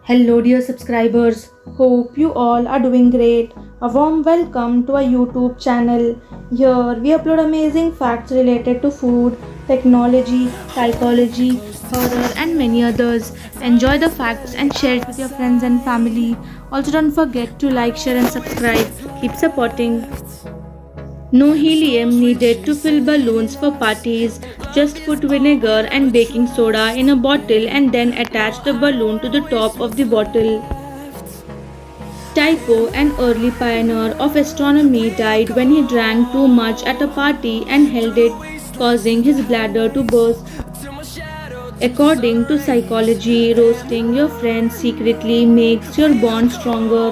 Hello, dear subscribers. Hope you all are doing great. A warm welcome to our YouTube channel. Here we upload amazing facts related to food, technology, psychology, horror, and many others. Enjoy the facts and share it with your friends and family. Also, don't forget to like, share, and subscribe. Keep supporting. No helium needed to fill balloons for parties. Just put vinegar and baking soda in a bottle and then attach the balloon to the top of the bottle. Tycho, an early pioneer of astronomy, died when he drank too much at a party and held it, causing his bladder to burst. According to psychology, roasting your friends secretly makes your bond stronger.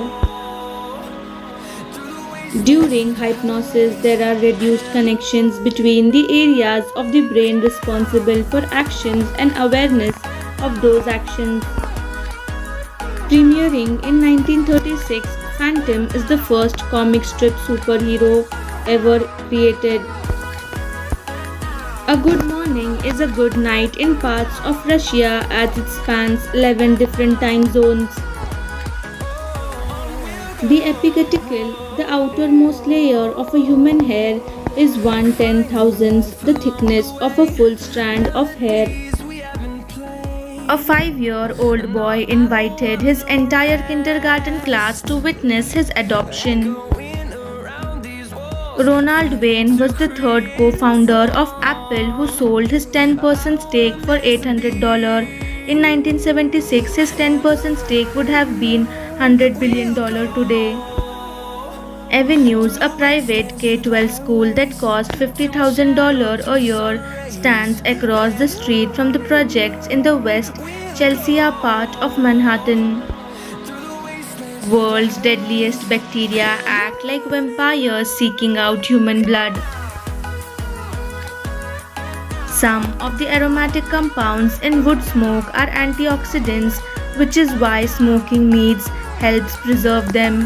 During hypnosis, there are reduced connections between the areas of the brain responsible for actions and awareness of those actions. Premiering in 1936, Phantom is the first comic strip superhero ever created. A good morning is a good night in parts of Russia as it spans 11 different time zones. The epicuticle, the outermost layer of a human hair, is 1/10,000th the thickness of a full strand of hair. A 5-year-old boy invited his entire kindergarten class to witness his adoption. Ronald Wayne was the third co-founder of Apple who sold his 10% stake for $800. In 1976, his 10% stake would have been $100 billion today. Avenues, a private K-12 school that cost $50,000 a year, stands across the street from the projects in the West Chelsea part of Manhattan. World's deadliest bacteria act like vampires seeking out human blood. Some of the aromatic compounds in wood smoke are antioxidants, which is why smoking meats helps preserve them.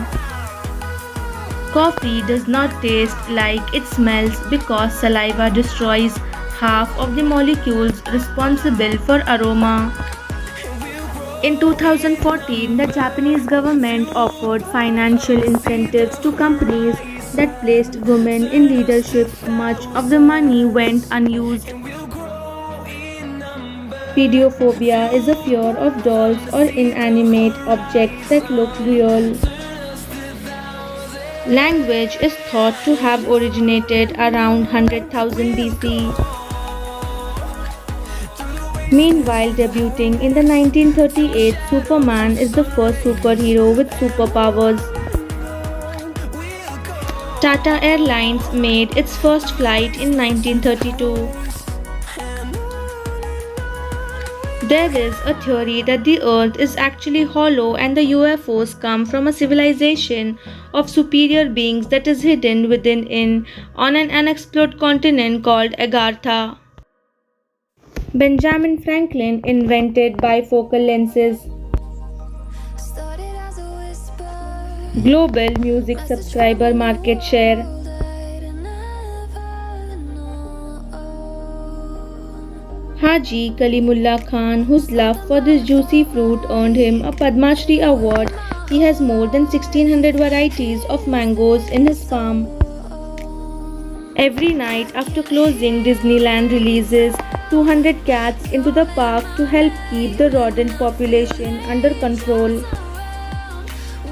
Coffee does not taste like it smells because saliva destroys half of the molecules responsible for aroma. In 2014, the Japanese government offered financial incentives to companies that placed women in leadership. Much of the money went unused. Pediophobia is a fear of dolls or inanimate objects that look real. Language is thought to have originated around 100,000 BC. Meanwhile, debuting in the 1938, Superman is the first superhero with superpowers. Tata Airlines made its first flight in 1932. There is a theory that the Earth is actually hollow and the UFOs come from a civilization of superior beings that is hidden on an unexplored continent called Agartha. Benjamin Franklin invented bifocal lenses. Global music subscriber market share. Haji Kalimullah Khan, whose love for this juicy fruit earned him a Padma Shri award. He has more than 1600 varieties of mangoes in his farm. Every night after closing, Disneyland releases 200 cats into the park to help keep the rodent population under control.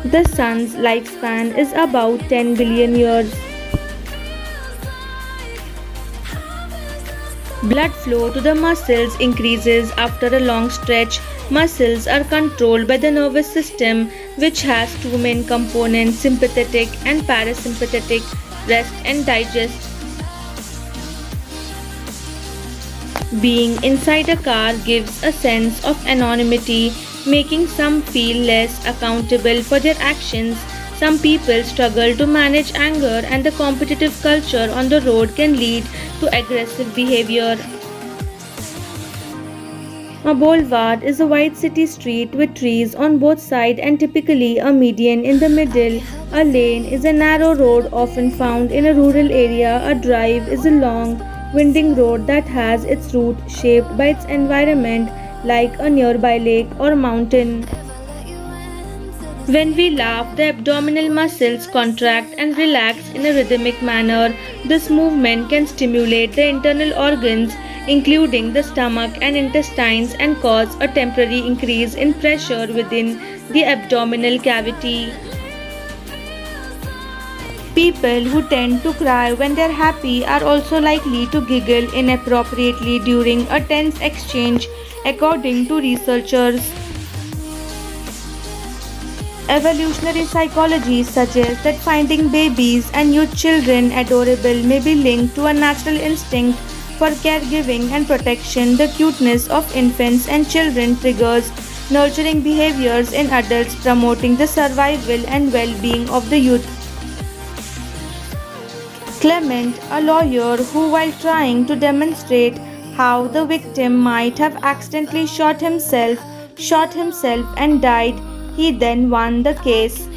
The sun's lifespan is about 10 billion years. Blood flow to the muscles increases after a long stretch. Muscles are controlled by the nervous system, which has two main components, sympathetic and parasympathetic, rest and digest. Being inside a car gives a sense of anonymity, making some feel less accountable for their actions. Some people struggle to manage anger, and the competitive culture on the road can lead to aggressive behavior. A boulevard is a wide city street with trees on both sides and typically a median in the middle. A lane is a narrow road often found in a rural area. A drive is a long, winding road that has its route shaped by its environment, like a nearby lake or mountain. When we laugh, the abdominal muscles contract and relax in a rhythmic manner. This movement can stimulate the internal organs, including the stomach and intestines, and cause a temporary increase in pressure within the abdominal cavity. People who tend to cry when they're happy are also likely to giggle inappropriately during a tense exchange, according to researchers. Evolutionary psychology suggests that finding babies and youth children adorable may be linked to a natural instinct for caregiving and protection. The cuteness of infants and children triggers nurturing behaviors in adults, promoting the survival and well being of the youth. Clement, a lawyer who, while trying to demonstrate how the victim might have accidentally shot himself and died, he then won the case.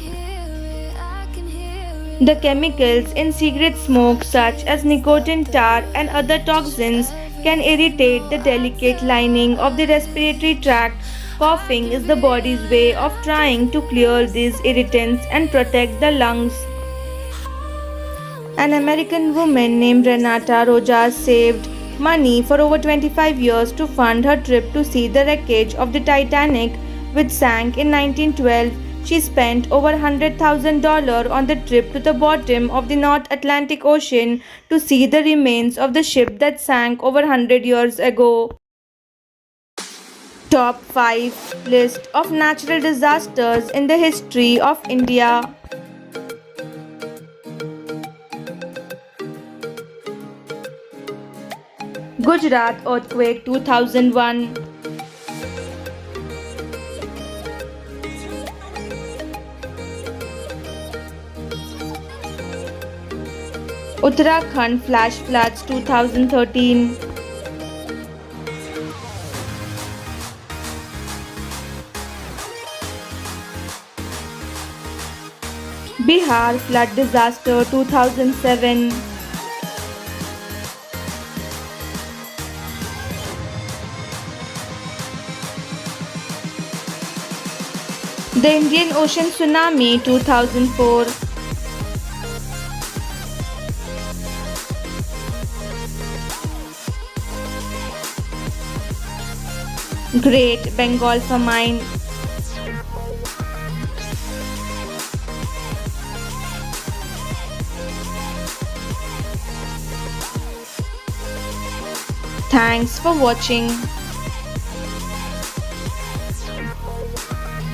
The chemicals in cigarette smoke, such as nicotine tar and other toxins, can irritate the delicate lining of the respiratory tract. Coughing is the body's way of trying to clear these irritants and protect the lungs. An American woman named Renata Rojas saved money for over 25 years to fund her trip to see the wreckage of the Titanic, which sank in 1912. She spent over $100,000 on the trip to the bottom of the North Atlantic Ocean to see the remains of the ship that sank over 100 years ago. Top 5 List of natural disasters in the history of India. Gujarat earthquake 2001. Uttarakhand flash floods 2013. Bihar flood disaster 2007. The Indian Ocean tsunami 2004. Great Bengal famine. Thanks for watching.